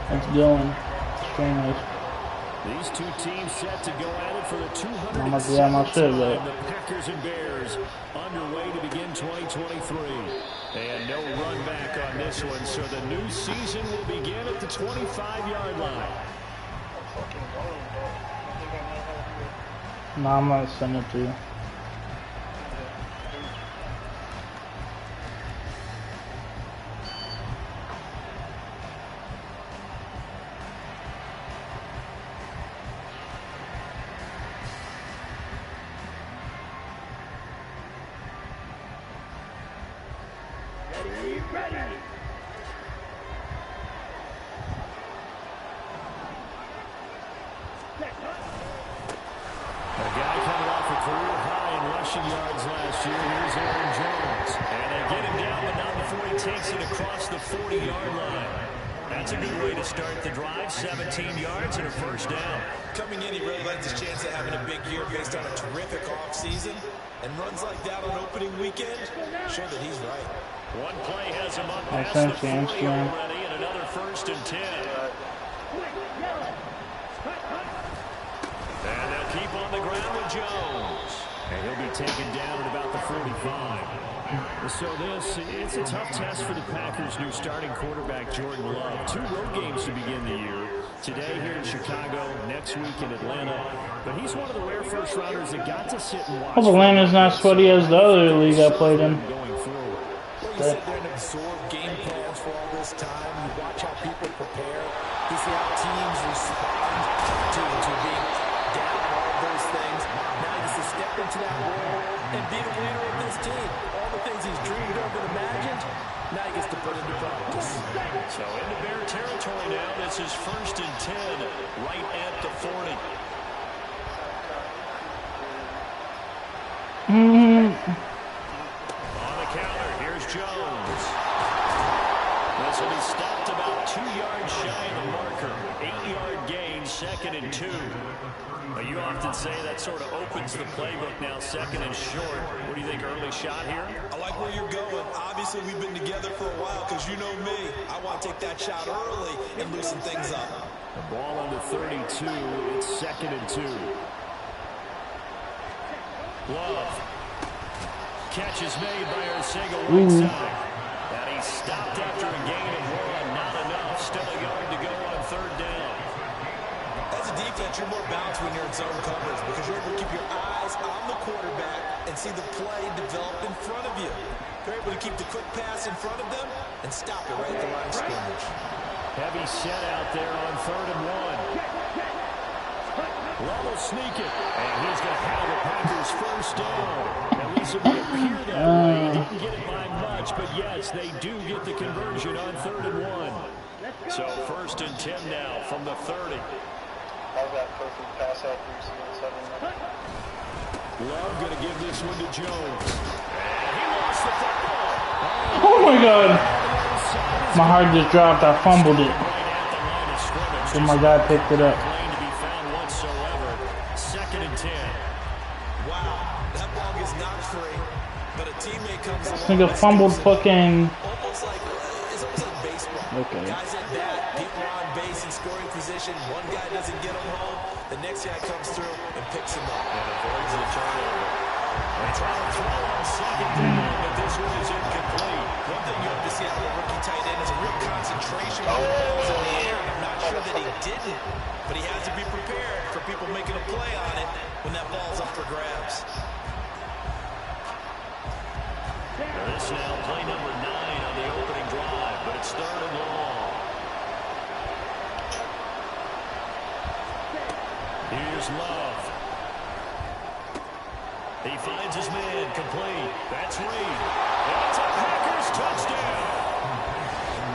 It's going. Extremely. These two teams set to go at it for the 207th I'm gonna be on my shit, but the Packers and Bears underway to begin 2023. And no run back on this one, so the new season will begin at the 25-yard line. no, I'm gonna send it to you. Yards last year. Here's Aaron Jones. And they get him down, but not before he takes it across the 40-yard line. That's a good way to start the drive. 17 yards and a first down. Coming in, he really likes his chance of having a big year based on a terrific offseason. And runs like that on opening weekend show that he's right. One play has him up past the 40 already, and another first and 10. And they'll keep on the ground with Jones. And he'll be taken down at about the 45. So it's a tough test for the Packers' new starting quarterback, Jordan Love. 2 road games to begin the year. Today here in Chicago, next week in Atlanta. But he's one of the rare first-rounders that got to sit and watch. Well, Atlanta's not sweaty as the other league I played in. Well, you sit there and absorb game plans for all this time. You watch how people prepare. You see how teams respond to being down, all of those things. Now he gets to step into that role and be the leader of this team. All the things he's dreamed of and imagined, now he gets to put into practice. So into Bear territory now. This is first and 10, right at the 40. On the counter, here's Jones. This will be stopped about 2 yards shy of the marker. 8-yard gain, second and 2. You often say that sort of opens the playbook now, second and short. What do you think, early shot here? I like where you're going. Obviously, we've been together for a while because you know me. I want to take that shot early and loosen things up. The ball under 32. It's second and 2. Love. Catch is made by Arcega right side. And he's stopped after a gain of 1. Not enough. Still a yard to go on third down. As a defense, you're more balanced when you're in zone coverage because you're able to keep your eyes on the quarterback and see the play develop in front of you. You're able to keep the quick pass in front of them and stop it right at the line of scrimmage. Heavy set out there on third and 1. Love will sneak it, and he's going to have the Packers first down. At least it would appear that way. He didn't get it by much, but yes, they do get the conversion on third and 1. So first and 10 now from the 30. How's that perfect pass accuracy in 7 minutes? Love going to give this one to Jones. And he lost the football. Oh my God! My heart just dropped. I fumbled it. So my guy picked it up. Second and 10. Wow, that ball gets knocked free, but a teammate comes along. This nigga fumbled fucking. It's almost like baseball. Okay. Guys at bat, people are on base in scoring position. One guy doesn't get him home. The next guy comes through and picks him up. And avoids the turnover. They try to throw on second down, but this one is incomplete. One thing you have to see out of a rookie tight end is a real concentration when the ball's in the air. And I'm not sure that he didn't, but he has to be prepared for people making a play on it when that ball's up for grabs. This now play number 9 on the opening drive, but it's third and long. Here's Love. He finds his man, complete. That's Reed. And it's a Packers touchdown.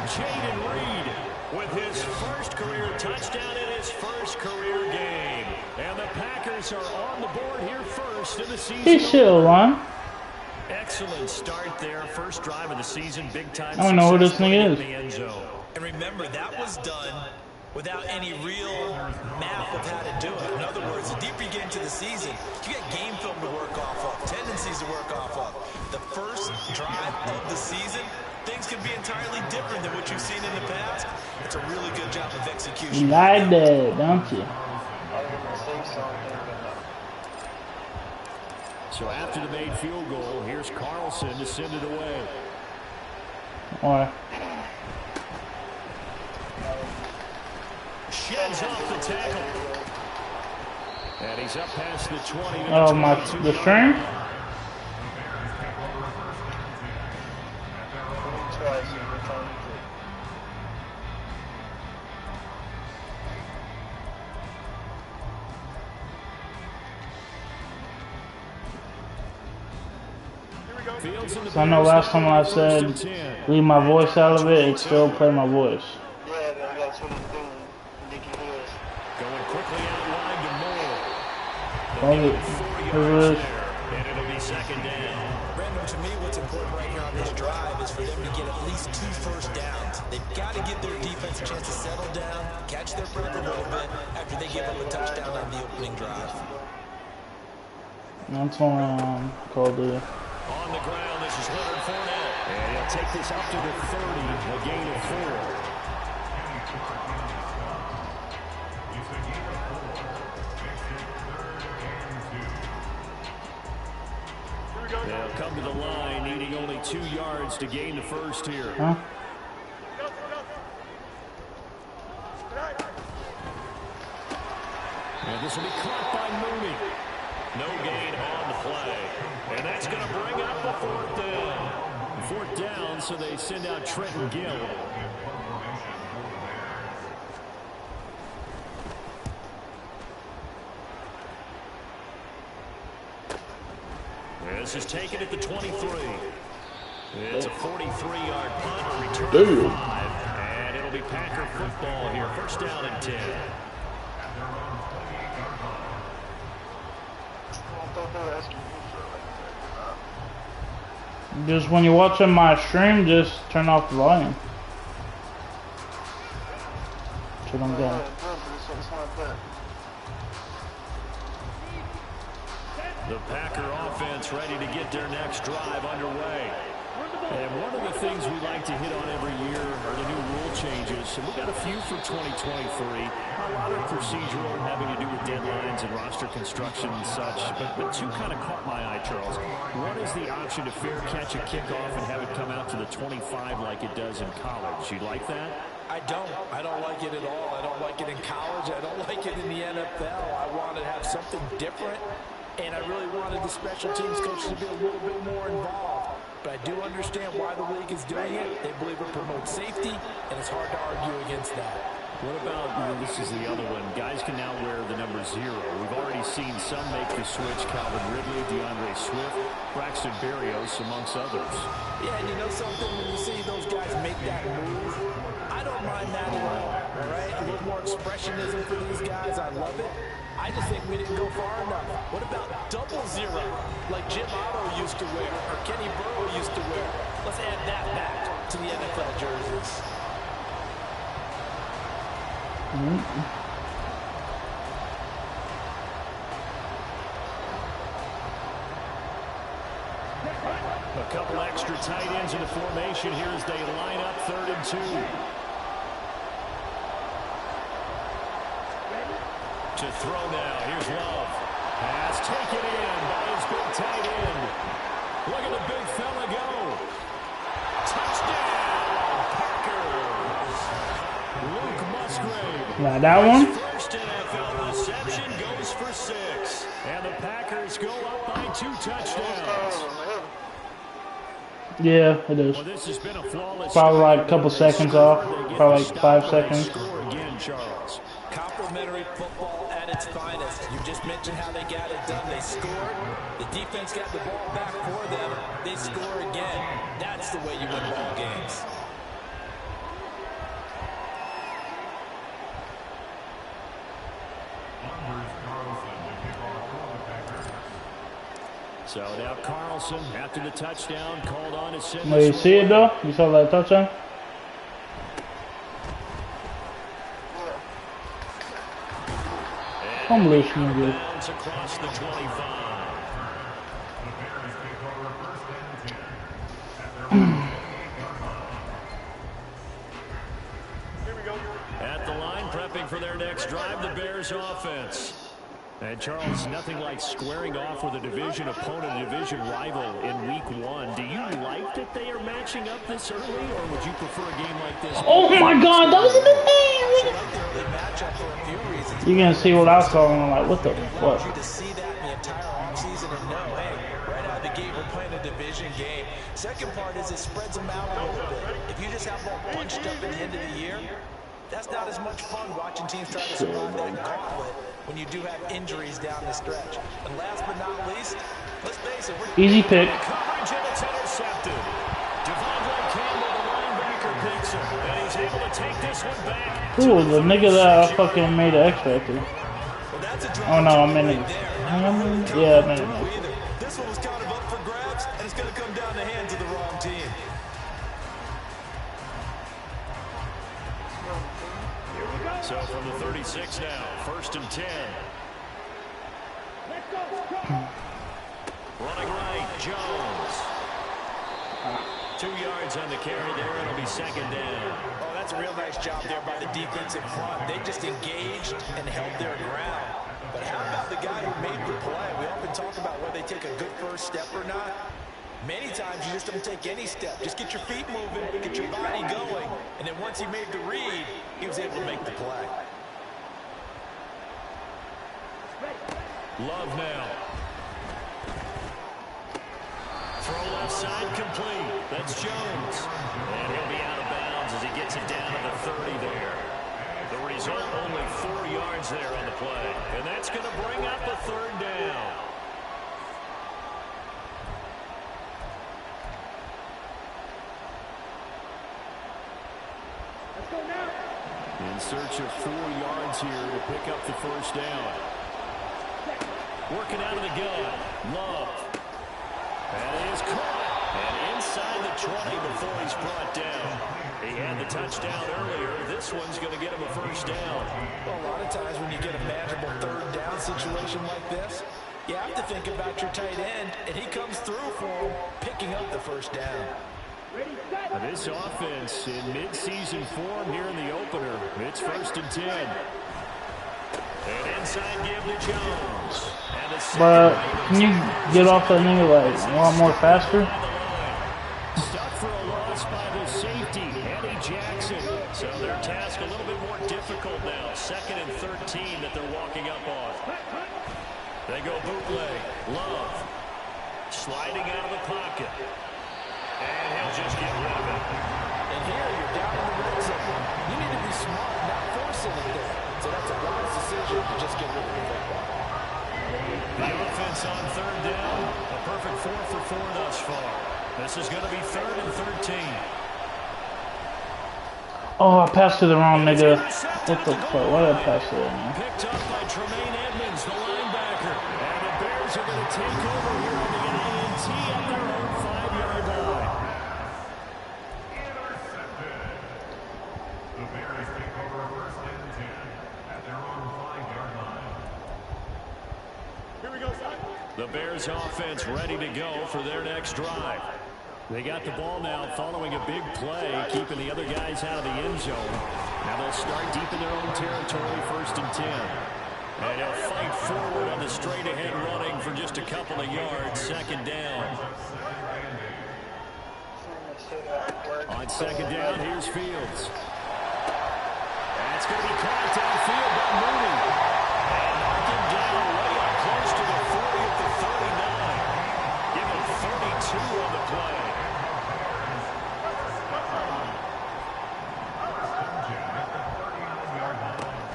Jaden Reed with his first career touchdown in his first career game. And the Packers are on the board here first in the season. He should run. Excellent start there. First drive of the season. Big time. I don't know who this thing is. In the end zone. And remember, that was done without any real map of how to do it. In other words, the deeper you get into the season, you got game film to work off of, tendencies to work off of. The first drive of the season things can be entirely different than what you've seen in the past. It's a really good job of execution. You like that, don't you? So after the made field goal, here's Carlson to send it away. Or Sheds off the tackle. And he's up past the 20. oh my, the string. So I know last time I said leave my voice out of it, it still play my voice. Yeah, that's what he's doing. Nicky Hills. Going quickly out wide to Moore. Oh, And it'll be second down. Brandon, to me, what's important right here on this drive is for them to get at least 2 first downs. They've got to give their defense a chance to settle down, catch their breath a little bit after they give up a touchdown on the opening drive. that's what called it. On the ground, this is Leonard Fournette. And he'll take this up to the 30, a gain of 4. They'll come to the line, needing only 2 yards to gain the first here. Huh? And this will be caught by Mooney. No gain on the play. And that's going to bring up the 4th down. 4th down, so they send out Trenton Gill. This is taken at the 23. It's a 43-yard punt, a return of 5. And it'll be Packer football here. First down and 10. Just when you're watching my stream, just turn off the volume. That's what I'm doing. The Packer offense ready to get their next drive underway. And one of the things we like to hit on every year are the new rule changes. And we've got a few for 2023. A lot of procedural having to do with deadlines and roster construction and such. But 2 kind of caught my eye, Charles. One is the option to fair catch a kickoff and have it come out to the 25 like it does in college. You like that? I don't like it at all. I don't like it in college. I don't like it in the NFL. I want to have something different. And I really wanted the special teams coaches to be a little bit more involved. But I do understand why the league is doing it. They believe it promotes safety, and it's hard to argue against that. What about, this is the other one, guys can now wear the number 0. We've already seen some make the switch, Calvin Ridley, DeAndre Swift, Braxton Berrios, amongst others. Yeah, and you know something, when you see those guys make that move, I don't mind that at all right? A little more expressionism for these guys, I love it. I just think we didn't go far enough. What about 00, like Jim Otto used to wear, or Kenny Burrow used to wear? Let's add that back to the NFL jerseys. A couple extra tight ends in the formation here as they line up 3rd and 2. To throw now. Here's Love. Pass taken in by his big tight end. Look at the big fella go. Touchdown, Packers. Luke Musgrave. Now that one. First NFL reception goes for 6. And the Packers go up by 2 touchdowns. Yeah, it is. Well, this has been a flawless Probably like a couple seconds off. Probably like 5 seconds. Score again, Charles. Complimentary football at its finest. You just mentioned how they got it done. They scored. The defense got the ball back for them. They score again. That's the way you win ball games. So now Carlson, after the touchdown, called on to send. Well, you see it though? You saw that touchdown? Unbelievable, dude. Across the 25. the line, prepping for their next drive, the Bears offense. And Charles, nothing like squaring off with a division opponent, a division rival in week 1. Do you like that they are matching up this early, or would you prefer a game like this? Oh my God, that was in the thing. You're gonna see what I saw, and I'm like, what the fuck? You to see that in the entire offseason and know, hey, right out of the gate, we're playing a division game. Second part is it spreads them out a little bit. If you just have them all bunched up at the end of the year, that's not as much fun watching teams try to survive that gauntlet when you do have injuries down the stretch. And last but not least, let's face it, we're easy pick. Coverage and it's intercepted. Devondre Campbell, the linebacker, picks him, and he's able to take this one back. Ooh, the nigga that I fucking made an X Factor. Oh no, I'm in it. Yeah, I'm in it. This one was kind of up for grabs, and it's going to come down the hands of the wrong team. So from the 36 now, 1st and 10. Running right, Jones. 2 yards on the carry there, it'll be 2nd down. Oh, that's a real nice job there by the defense in front. They just engaged and held their ground. But how about the guy who made the play? We often talk about whether they take a good first step or not. Many times you just don't take any step. Just get your feet moving, get your body going, and then once he made the read, he was able to make the play. Love now. Throw left side complete. That's Jones. And he'll be out of bounds as he gets it down to the 30 there. The result, only 4 yards there on the play. And that's going to bring up the 3rd down. In search of 4 yards here to pick up the 1st down. Working out of the gun. Love. And he is caught. And inside the 20 before he's brought down. He had the touchdown earlier. This one's going to get him a 1st down. Well, a lot of times when you get a manageable 3rd down situation like this, you have to think about your tight end, and he comes through for him, picking up the 1st down. This offense in midseason form here in the opener. It's 1st and 10. And inside give to Jones. And but can you get off that nigga like a lot more faster? Stuck for a loss by the safety, Eddie Jackson. So their task a little bit more difficult now. 2nd and 13 that they're walking up on. They go bootleg. Love. Sliding out of the pocket. And he'll just get rid of it. And here you're down in the red zone. You need to be smart, not forcing it there. So that's a wise decision to just get rid of the football. The offense on 3rd down. A perfect 4 for 4 thus far. This is going to be 3rd and 13. Oh, I passed to the wrong nigga. What the fuck? Why did I pass to that, man? Picked up by Tremaine Edmonds, the linebacker. And the Bears are going to take over here on the INT at their own 5-yard line. The Bears take over 1st and 10 at their own 5-yard line. Here we go, son. The Bears offense ready to go for their next drive. They got the ball now following a big play, keeping the other guys out of the end zone. Now they'll start deep in their own territory, 1st and 10. And they'll fight forward on the straight-ahead running for just a couple of yards, 2nd down. On 2nd down, here's Fields. That's going to be caught downfield by Mooney. And knocked him down way up close to the 40 at the 39. Give him 32 on the play.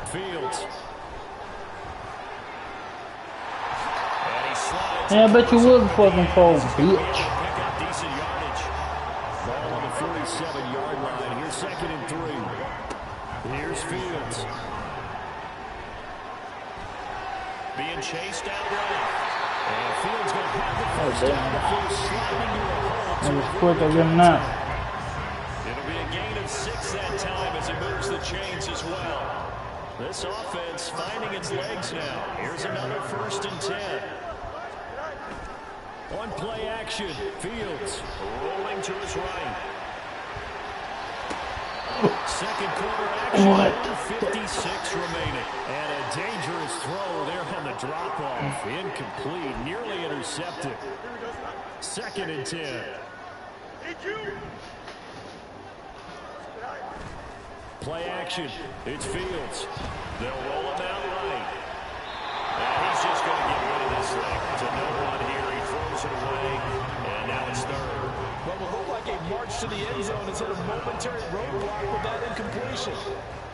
Fields. And he slides. Yeah, I bet you would fucking fall, bitch. Pick up decent yardage. Ball on the 47-yard line. Here's 2nd and 3. Here's Fields. Being chased out right. And Fields going to have the 1st down before sliding to a hole. That was quick, I'll give him that. It'll be a gain of 6 that time as he moves the chains as well. This offense finding its legs now. Here's another 1st and 10. One play action. Fields rolling to his right. Second quarter action, 1:56 remaining. And a dangerous throw there on the drop-off. Incomplete, nearly intercepted. 2nd and 10. Play action. It's Fields. They'll roll him out right. And he's just going to get rid of this thing. To no one here. He throws it away. And now it's 3rd. Well, it looked like a march to the end zone has hit a momentary roadblock with that incompletion.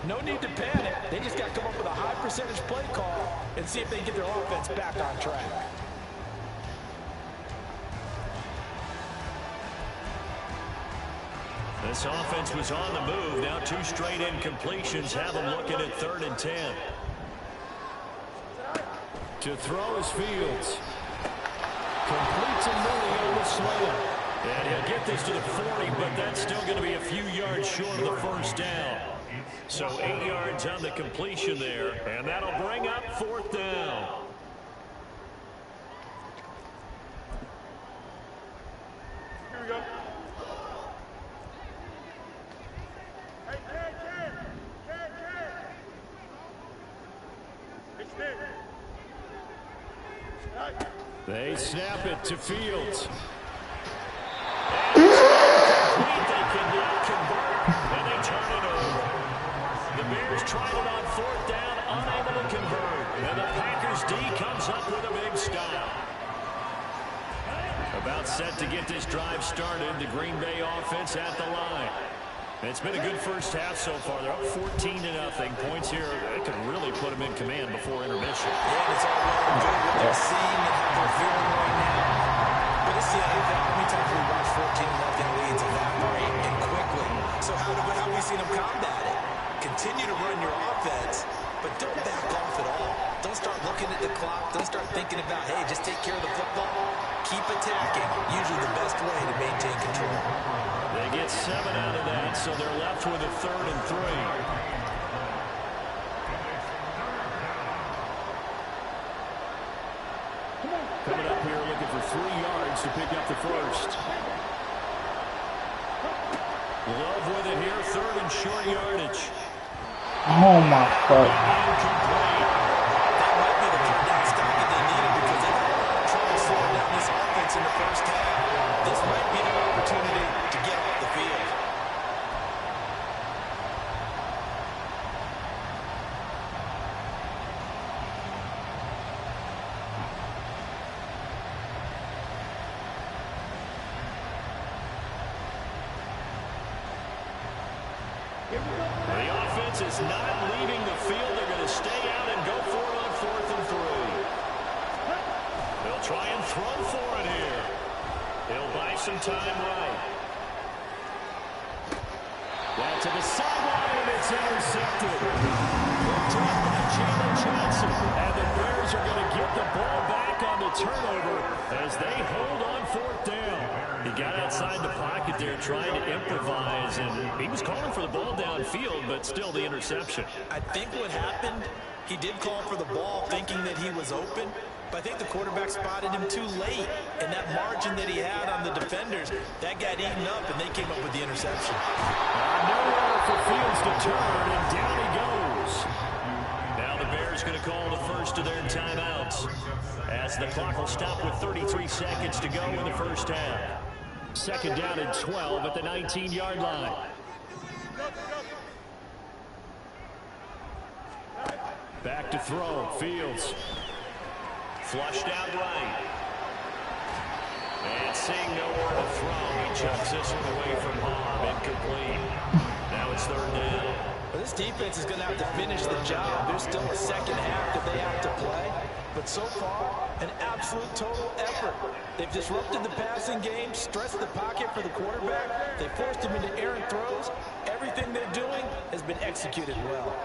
No need to panic. They just got to come up with a high percentage play call and see if they can get their offense back on track. This offense was on the move. Now 2 straight incompletions have them looking at 3rd and 10. To throw is Fields. Completes a millie on the slam. And he'll get this to the 40, but that's still going to be a few yards short of the first down. So 8 yards on the completion there, and that'll bring up 4th down. Here we go. They snap it to Fields. And they cannot convert, and they turn it over. The Bears tried it on 4th down, unable to convert. And the Packers D comes up with a big stop. About set to get this drive started, the Green Bay offense at the line. It's been a good first half so far. They're up 14-0. Points here, they could really put them in command before intermission. Yeah, it's all well and good what they're seeing and how they're feeling right now. But it's the NFL. How many times we watch 14-0 leads evaporate and quickly? So how have we seen them combat it? Continue to run your offense, but don't back off at all. Don't start looking at the clock. Don't start thinking about, hey, just take care of the football. Keep attacking. Usually the best way to maintain control. They get 7 out of that, so they're left with a 3rd and 3. Coming up here looking for 3 yards to pick up the first. Love with it here, 3rd and short yardage. Oh my God. That might be the third down stop that they needed because they had a lot of trouble slowing down this offense in the first half. This might be their opportunity to get off the field. The offense is not leaving the field. They're going to stay out and go for it on 4th and 3. They'll try and throw for it here. He'll buy some time right. Down to the sideline, and it's intercepted. Good drop by Jalen Johnson. And the Bears are going to get the ball back on the turnover as they hold on 4th down. He got outside the pocket there trying to improvise, and he was calling for the ball downfield, but still the interception. I think what happened, he did call for the ball thinking that he was open, but I think the quarterback spotted him too late, and that margin that he had on the defenders, that got eaten up, and they came up with the interception. Nowhere for Fields to turn, and down he goes. Now the Bears going to call the first of their timeouts, as the clock will stop with 33 seconds to go in the first half. 2nd down and 12 at the 19-yard line. Back to throw, Fields. Flushed out right. And seeing nowhere to throw, he chucks this one away from home, incomplete. Now it's 3rd down. Well, this defense is going to have to finish the job. There's still a second half that they have to play. But so far, an absolute total effort. They've disrupted the passing game, stressed the pocket for the quarterback. They forced him into errant throws. Everything they're doing has been executed well.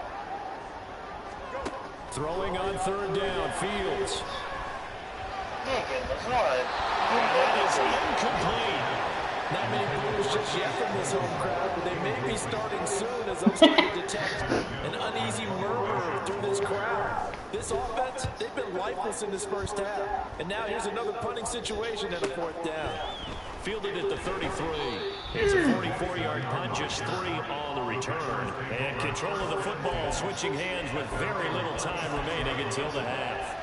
Throwing on 3rd down, Fields. That is incomplete. Not many booers just yet from this home crowd, but they may be starting soon as I'm starting to detect an uneasy murmur through this crowd. This offense, they've been lifeless in this first half. And now here's another punting situation at a 4th down. Fielded at the 33. It's a 44-yard punt, just 3 on the return. And control of the football, switching hands with very little time remaining until the half.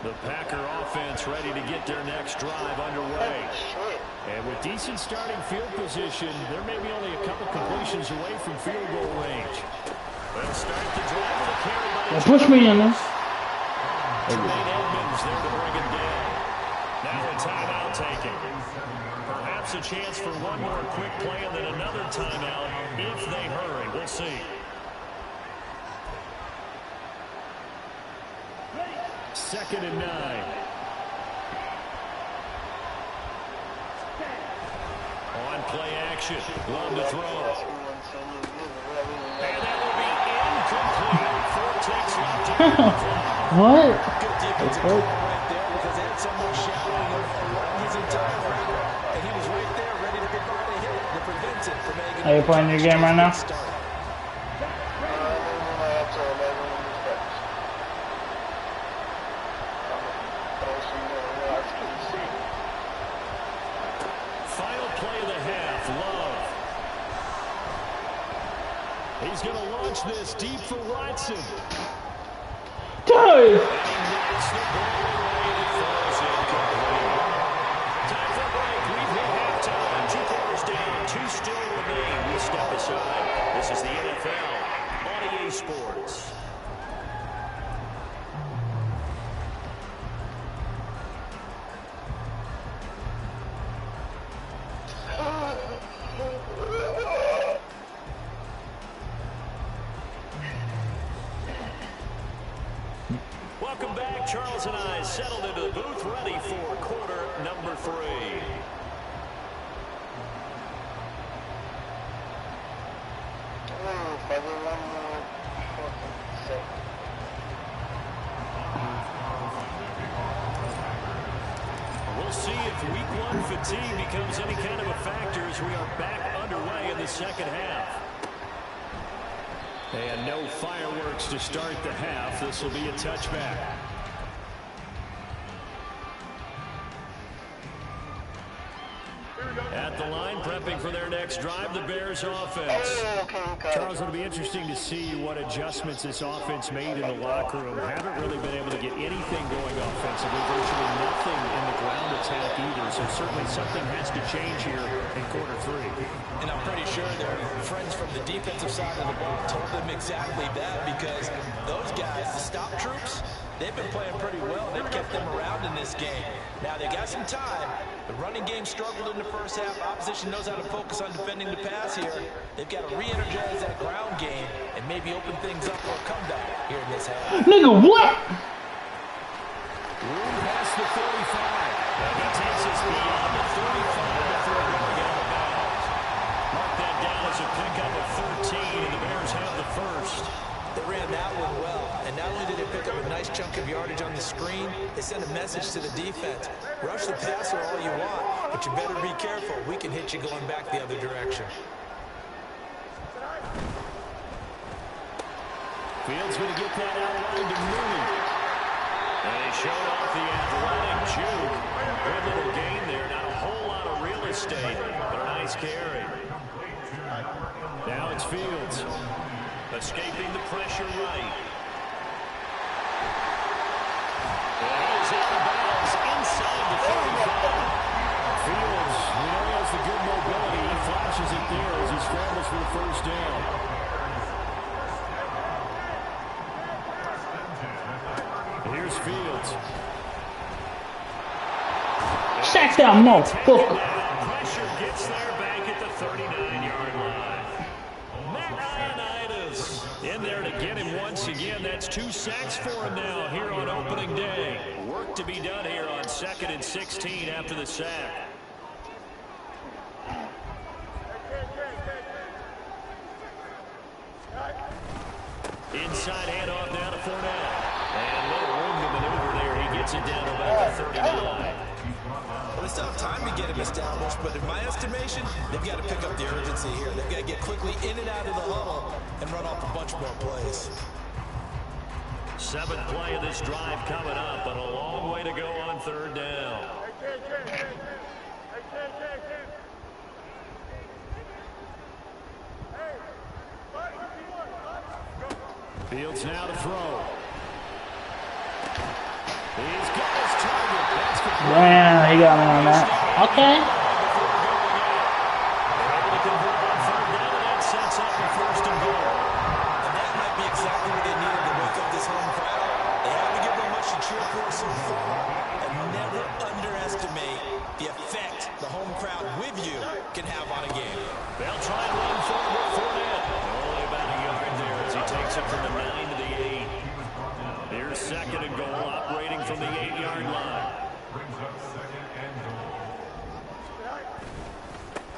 The Packer offense ready to get their next drive underway. And with decent starting field position, there may be only a couple completions away from field goal range. They'll start the drive with a carry by push me in this. Jermaine Edmonds there to bring it down. Now a timeout taken. Perhaps a chance for one more quick play and then another timeout if they hurry. We'll see. Second and 9. On play action. Love to throw. And that will be incomplete. 4 takes left. What? Good defensive call right there because they had someone shouting his entire route, and he was right there ready to provide a hit that prevents it from making. Are you playing your game right now? Final play of the half. Love. He's going to launch this deep for Watson. Dude! And that's the ball away and it falls incomplete. Time for a break. We've hit halftime. 2 quarters down. 2 still remain. We step aside. This is the NFL on EA Sports. Welcome back. Charles and I settled into the booth, ready for quarter number 3. We'll see if week 1 fatigue becomes any kind of a factor as we are back underway in the second half. And no fireworks to start the half. This will be a touchback. At the line, prepping for their next drive, the Bears offense. Charles, it'll be interesting to see what adjustments this offense made in the locker room. Haven't really been able to get anything going offensively, virtually nothing in the ground attack either. So certainly something has to change here in quarter 3. And I'm pretty sure their friends from the defensive side of the ball told them exactly that because those guys, the stop troops, they've been playing pretty well. They've kept them around in this game. Now, they got some time. The running game struggled in the first half. Opposition knows how to focus on defending the pass here. They've got to re-energize that ground game and maybe open things up for a comeback here in this half. Nigga, what? Room past the 45. And he takes us beyond the 35 before going out of bounds. Mark that down as a pickup of 13, and the Bears have the first. They ran that one well, and not only did they pick up a nice chunk of yardage on the screen, they sent a message to the defense. Rush the passer all you want, but you better be careful. We can hit you going back the other direction. Fields going to get that outline to Mooney. And he showed off the athletic juke. Good little gain there. Not a whole lot of real estate, but a nice carry. Now it's Fields. Escaping the pressure right. And he is out of bounds inside the 35. Fields, we know he has the good mobility. He flashes it there as he scrambles for the first down. Here's Fields. Sack that motherfucker. Pressure gets there back at the 39-yard line. In there to get him once again. That's 2 sacks for him now here on opening day. Work to be done here on 2nd and 16 after the sack. Inside handoff now to Fournette. And little room to maneuver there. He gets it down to about the 39. Well, they still have time to get him established, but in my estimation, they've got to pick up the urgency here. They've got to get quickly in and out of the huddle and run off a bunch more plays. 7th play of this drive coming up, but a long way to go on 3rd down. Fields now to throw. He's got his target. That's complete. Damn, he got me on that. Okay. Able to convert on third down, and that sets up a first and goal. And that might be exactly what they needed to wake up this home crowd. They haven't given them much to cheer for so far. And never underestimate the effect the home crowd with you can have on a game. They'll try and run forward with Fournette. Only about a yard there as he takes it from the 9 to the 8. Here's second and goal, operating from the 8-yard line. Brings up second and goal.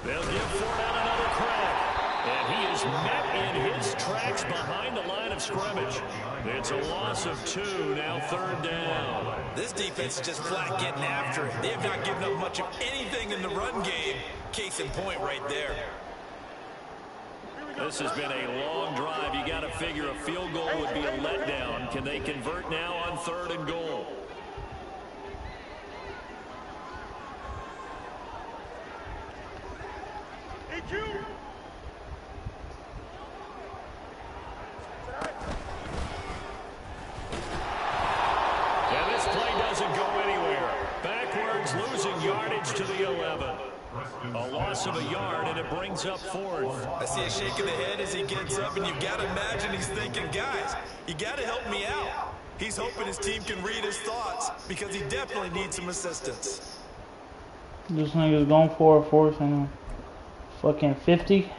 They'll give Fournette another crack. And he is met in his tracks behind the line of scrimmage. It's a loss of 2, now third down. This defense is just flat getting after it. They have not given up much of anything in the run game. Case in point right there. This has been a long drive. You got to figure a field goal would be a letdown. Can they convert now on third and goal? And this play doesn't go anywhere. Backwards, losing yardage to the 11. A loss of a yard, and it brings up fourth. I see a shake of the head as he gets up, and you've got to imagine he's thinking, guys, you got to help me out. He's hoping his team can read his thoughts because he definitely needs some assistance. This nigga's going for a fourth and fucking 50.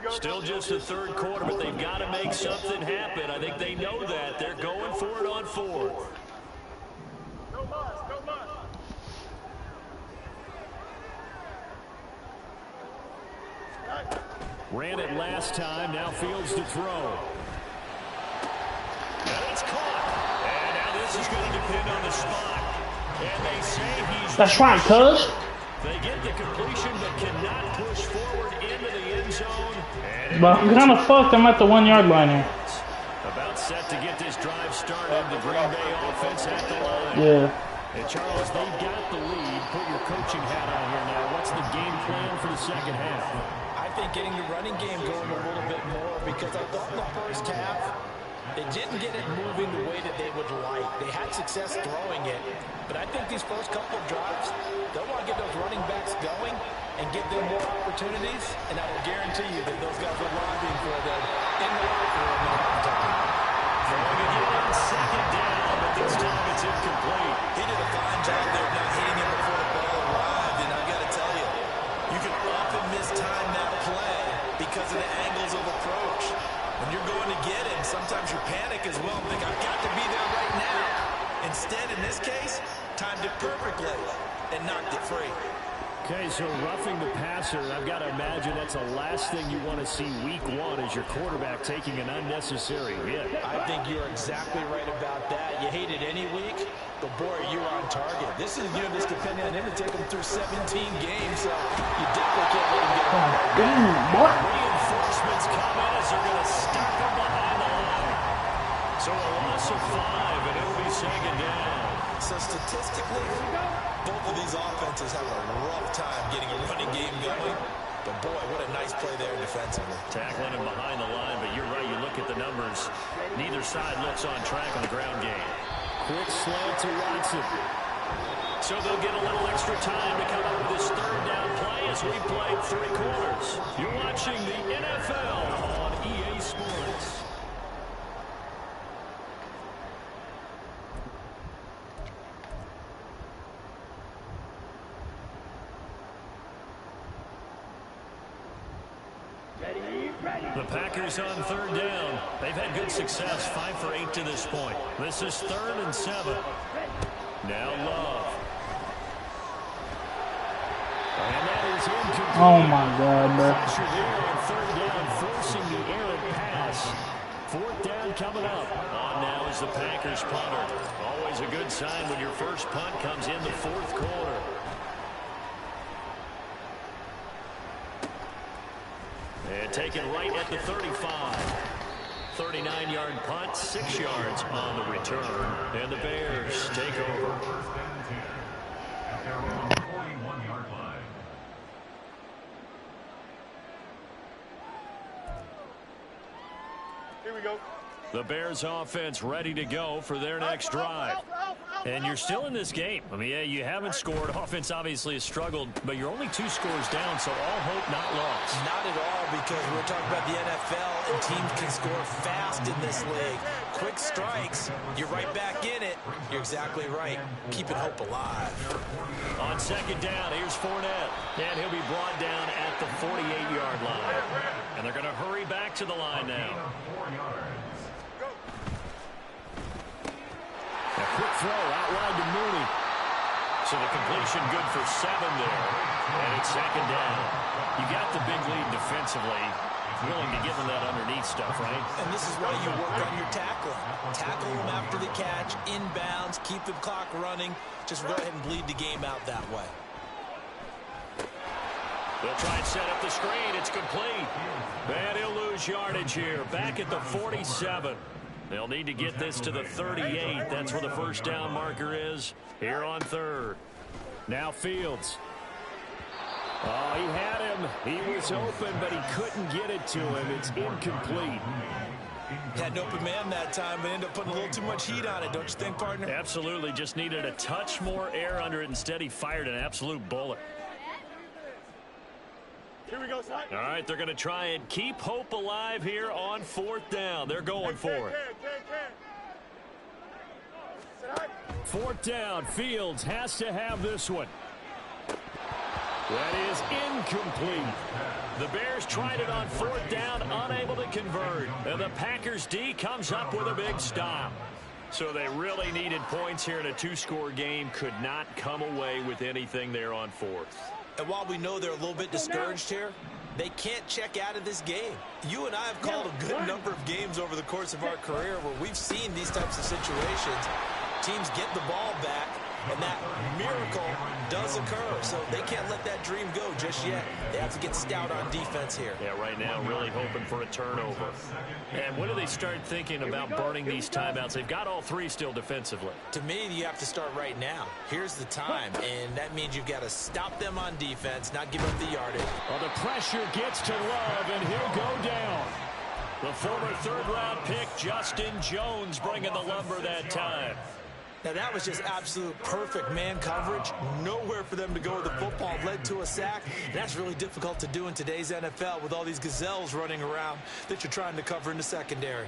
Still just the third quarter, but they've got to make something happen. I think they know that. They're going for it on fourth. Ran it last time. Now Fields to throw. And it's caught. And now this is going to depend on the spot. And they say he's... That's right, cuz. They get the completion, but cannot push forward into the end zone. But I'm kind of fucked. I'm at the 1 yard line here. About set to get this drive started. The Green Bay offense at the line. Yeah. And Charles, they've got the lead. Put your coaching hat on here now. What's the game plan for the second half? I think getting the running game going a little bit more because I thought in the first half they didn't get it moving the way that they would like. They had success throwing it, but I think these first couple of drives, they'll want to get those running backs going and give them more opportunities, and I will guarantee you that those guys are lobbying for them in the locker room at halftime. Throwing again on second down, but this time it's incomplete. He did a fine job there of not hitting him before the ball arrived, and I've got to tell you, you can often mistime that play because of the angles of approach. When you're going to get him, sometimes you panic as well and think, I've got to be there right now. Instead, in this case, timed it perfectly and knocked it free. Okay, so roughing the passer, I've got to imagine that's the last thing you want to see week 1 as your quarterback taking an unnecessary hit. I think you're exactly right about that. You hate it any week, but boy, are you on target. This is, just depending on him to take him through 17 games, so you definitely can't let him get home. Damn, what? Reinforcements come in as they're going to stop him behind the line. So a loss of 5, and it'll be second down. So statistically, both of these offenses have a rough time getting a running game going. But boy, what a nice play there defensively. Tackling him behind the line, but you're right, you look at the numbers. Neither side looks on track on the ground game. Quick slant to Watson. So they'll get a little extra time to come up with this third down play as we play 3 quarters. You're watching the NFL on EA Sports. The Packers on third down. They've had good success, 5 for 8 to this point. This is 3rd and 7. Now Love. And that is incomplete. Oh my God, bro. Pressure there on third down, forcing the errant pass. 4th down coming up. On now is the Packers punter. Always a good sign when your first punt comes in the 4th quarter. And taken right at the 35. 39-yard punt, 6 yards on the return. And the Bears take over. First and 10 at their own 41-yard line. Here we go. The Bears offense ready to go for their next drive. And you're still in this game. I mean, yeah, you haven't scored. Offense obviously has struggled, but you're only 2 scores down, so all hope not lost. Not at all, because we're talking about the NFL, and teams can score fast in this league. Quick strikes, you're right back in it. You're exactly right. Keeping hope alive. On second down, here's Fournette. And he'll be brought down at the 48-yard line. And they're going to hurry back to the line now. 4 yards. A quick throw out wide to Mooney. So the completion good for 7 there. And it's second down. You got the big lead defensively. Willing to give them that underneath stuff, right? And this is why you work on your tackling. Tackle them after the catch, inbounds, keep the clock running. Just go ahead and bleed the game out that way. They'll try and set up the screen. It's complete. And he'll lose yardage here. Back at the 47. They'll need to get this to the 38. That's where the first down marker is here on third. Now Fields. Oh, he had him. He was open, but he couldn't get it to him. It's incomplete. Had an open man that time, but ended up putting a little too much heat on it, don't you think, partner? Absolutely. Just needed a touch more air under it. Instead, he fired an absolute bullet. Here we go, son. All right, they're going to try and keep hope alive here on 4th down. They're going for it. 4th down, Fields has to have this one. That is incomplete. The Bears tried it on 4th down, unable to convert. And the Packers D comes up with a big stop. So they really needed points here in a 2-score game. Could not come away with anything there on 4th. And while we know they're a little bit discouraged here, they can't check out of this game. You and I have called a good number of games over the course of our career where we've seen these types of situations. Teams get the ball back, and that miracle does occur. So they can't let that dream go just yet. They have to get stout on defense here. Yeah, right now really hoping for a turnover. And when do they start thinking about burning these timeouts? They've got all 3 still defensively. To me, you have to start right now. Here's the time, and that means you've got to stop them on defense, not give up the yardage. Well, the pressure gets to Love, and he'll go down. The former 3rd-round pick, Justin Jones, bringing the lumber that time. Now, that was just absolute perfect man coverage. Nowhere for them to go with the football. Led to a sack. And that's really difficult to do in today's NFL with all these gazelles running around that you're trying to cover in the secondary.